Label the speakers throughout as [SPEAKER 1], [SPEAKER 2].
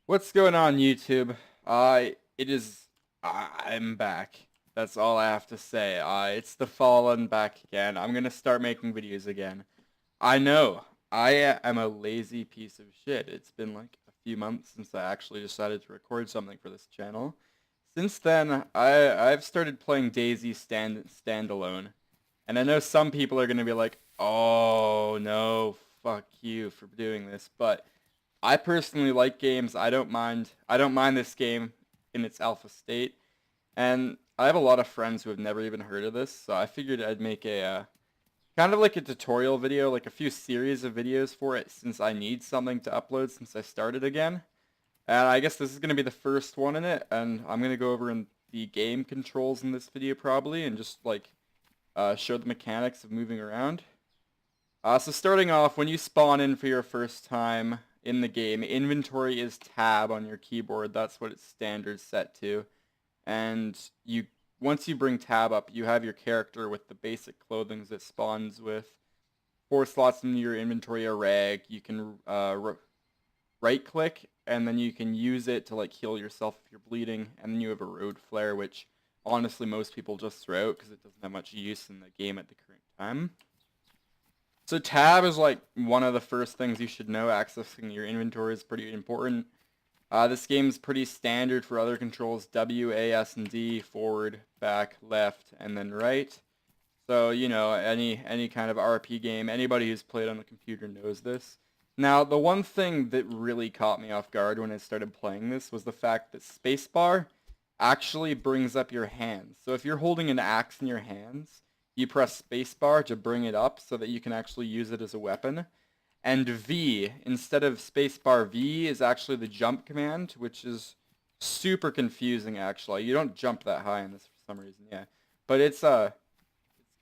[SPEAKER 1] What's going on, YouTube? I'm back. That's all I have to say. It's the Fallen back again. I'm gonna start making videos again. I know, I am a lazy piece of shit. It's been like a few months since I actually decided to record something for this channel. Since then, I've started playing Dayz Standalone. And I know some people are gonna be like, oh no, fuck you for doing this, but I personally like games. I don't mind this game in its alpha state, and I have a lot of friends who have never even heard of this, so I figured I'd make a kind of like a tutorial video, like a few series of videos for it, since I need something to upload since I started again. And I guess this is going to be the first one in it, and I'm going to go over in the game controls in this video probably, and just like show the mechanics of moving around. So starting off, when you spawn in for your first time in the game, inventory is tab on your keyboard. That's what it's standard set to. And once you bring tab up, you have your character with the basic clothing that spawns with. 4 slots in your inventory are rag. You can right click, and then you can use it to like heal yourself if you're bleeding. And then you have a road flare, which honestly most people just throw out because it doesn't have much use in the game at the current time. So tab is like one of the first things you should know. Accessing your inventory is pretty important. This game is pretty standard for other controls: W, A, S, and D, forward, back, left, and then right. So, you know, any kind of RP game, anybody who's played on a computer knows this. Now, the one thing that really caught me off guard when I started playing this was the fact that spacebar actually brings up your hands. So if you're holding an axe in your hands, you press spacebar to bring it up so that you can actually use it as a weapon. And V, instead of spacebar, V is actually the jump command, which is super confusing actually. You don't jump that high in this for some reason, yeah. But it's kind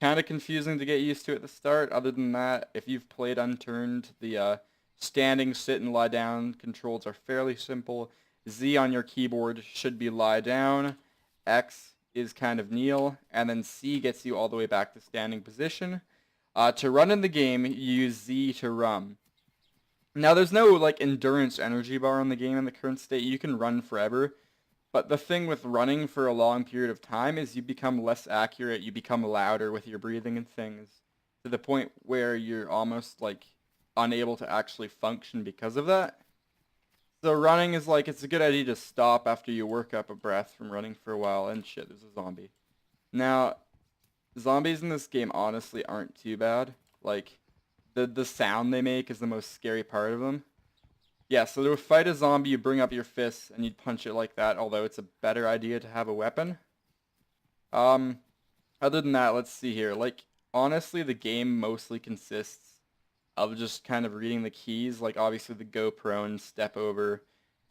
[SPEAKER 1] of confusing to get used to at the start. Other than that, if you've played Unturned, the standing, sit, and lie down controls are fairly simple. Z on your keyboard should be lie down. X is kind of kneel, and then C gets you all the way back to standing position. To run in the game, you use Z to run. Now, there's no like endurance energy bar in the game in the current state. You can run forever, but the thing with running for a long period of time is you become less accurate, you become louder with your breathing and things, to the point where you're almost like unable to actually function because of that. So running is like, it's a good idea to stop after you work up a breath from running for a while. And shit, there's a zombie. Now, zombies in this game honestly aren't too bad. Like, the sound they make is the most scary part of them. Yeah, so to fight a zombie, you bring up your fists and you'd punch it like that, although it's a better idea to have a weapon. Other than that, let's see here. Like, honestly, the game mostly consists of just kind of reading the keys, like obviously the go prone, step over,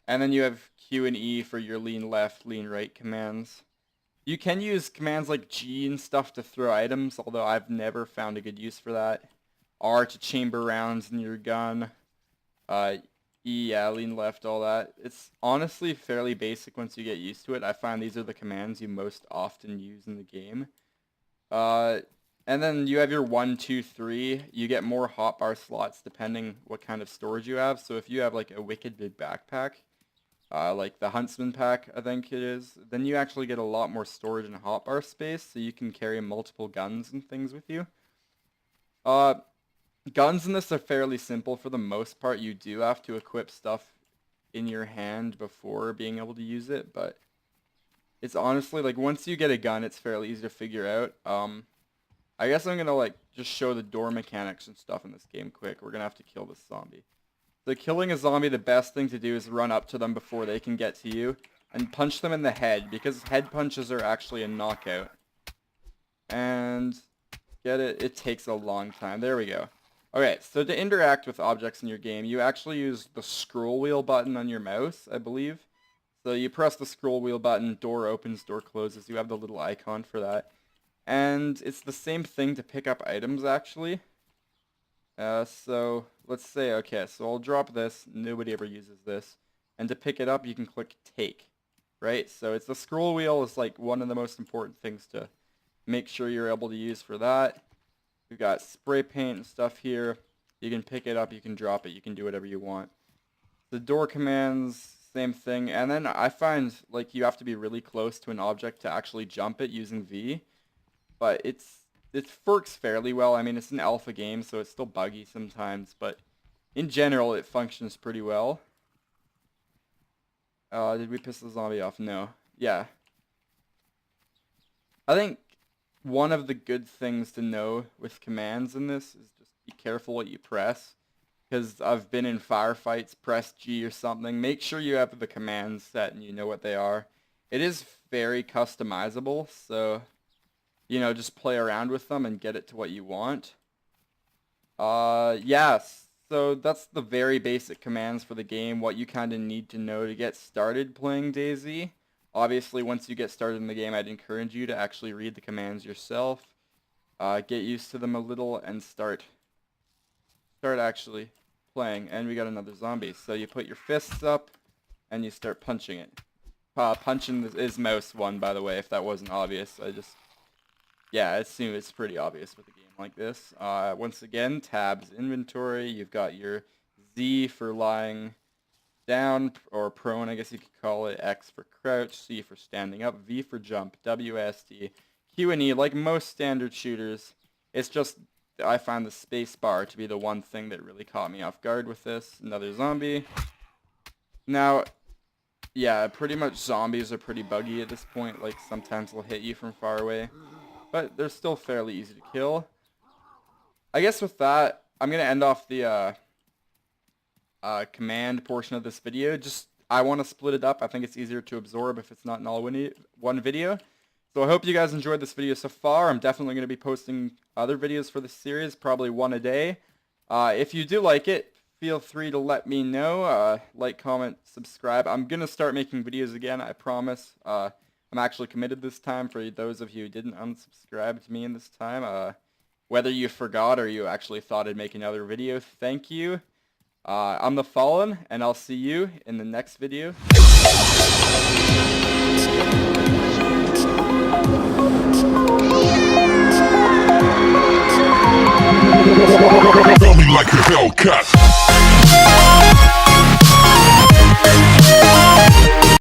[SPEAKER 1] and then you have Q and E for your lean left, lean right commands. You can use commands like G and stuff to throw items, although I've never found a good use for that. R to chamber rounds in your gun. E, yeah, lean left, all that. It's honestly fairly basic once you get used to it. I find these are the commands you most often use in the game. And then you have your 1, 2, 3. You get more hotbar slots depending what kind of storage you have. So if you have like a wicked big backpack, like the Huntsman pack, I think it is, then you actually get a lot more storage and hotbar space, so you can carry multiple guns and things with you. Guns in this are fairly simple for the most part. You do have to equip stuff in your hand before being able to use it, but it's honestly, like, once you get a gun, it's fairly easy to figure out. I guess I'm gonna like just show the door mechanics and stuff in this game quick. We're gonna have to kill this zombie. So killing a zombie, the best thing to do is run up to them before they can get to you and punch them in the head, because head punches are actually a knockout. And get it? It takes a long time. There we go. Okay, so to interact with objects in your game, you actually use the scroll wheel button on your mouse, I believe. So you press the scroll wheel button, door opens, door closes. You have the little icon for that. And it's the same thing to pick up items, actually. So let's say, okay, so I'll drop this. Nobody ever uses this. And to pick it up, you can click take right? So it's the scroll wheel is like one of the most important things to make sure you're able to use for that. We've got spray paint and stuff here. You can pick it up, you can drop it, you can do whatever you want. The door commands, same thing. And then I find like you have to be really close to an object to actually jump it using V. But it works fairly well. I mean, it's an alpha game, so it's still buggy sometimes, but in general, it functions pretty well. Did we piss the zombie off? No. Yeah. I think one of the good things to know with commands in this is just be careful what you press. Because I've been in firefights, press G or something. Make sure you have the commands set and you know what they are. It is very customizable, so, you know, just play around with them and get it to what you want. Yes. So that's the very basic commands for the game, what you kind of need to know to get started playing DayZ. Obviously, once you get started in the game, I'd encourage you to actually read the commands yourself, get used to them a little, and start actually playing. And we got another zombie. So you put your fists up, and you start punching it. Punching is mouse 1, by the way, if that wasn't obvious. Yeah, I assume it's pretty obvious with a game like this. Once again, tabs inventory. You've got your Z for lying down, or prone, I guess you could call it. X for crouch, C for standing up, V for jump, WSD, Q and E. Like most standard shooters, it's just, I find the space bar to be the one thing that really caught me off guard with this. Another zombie. Now, yeah, pretty much zombies are pretty buggy at this point. Like, sometimes they'll hit you from far away, but they're still fairly easy to kill. I guess with that, I'm going to end off the command portion of this video. I want to split it up. I think it's easier to absorb if it's not in all one video. So I hope you guys enjoyed this video so far. I'm definitely going to be posting other videos for this series, probably one a day. If you do like it, feel free to let me know. Like, comment, subscribe. I'm going to start making videos again, I promise. I'm actually committed this time for those of you who didn't unsubscribe to me in this time. Whether you forgot or you actually thought I'd make another video, thank you. I'm The Fallen, and I'll see you in the next video.
[SPEAKER 2] Tell me like a Hellcat.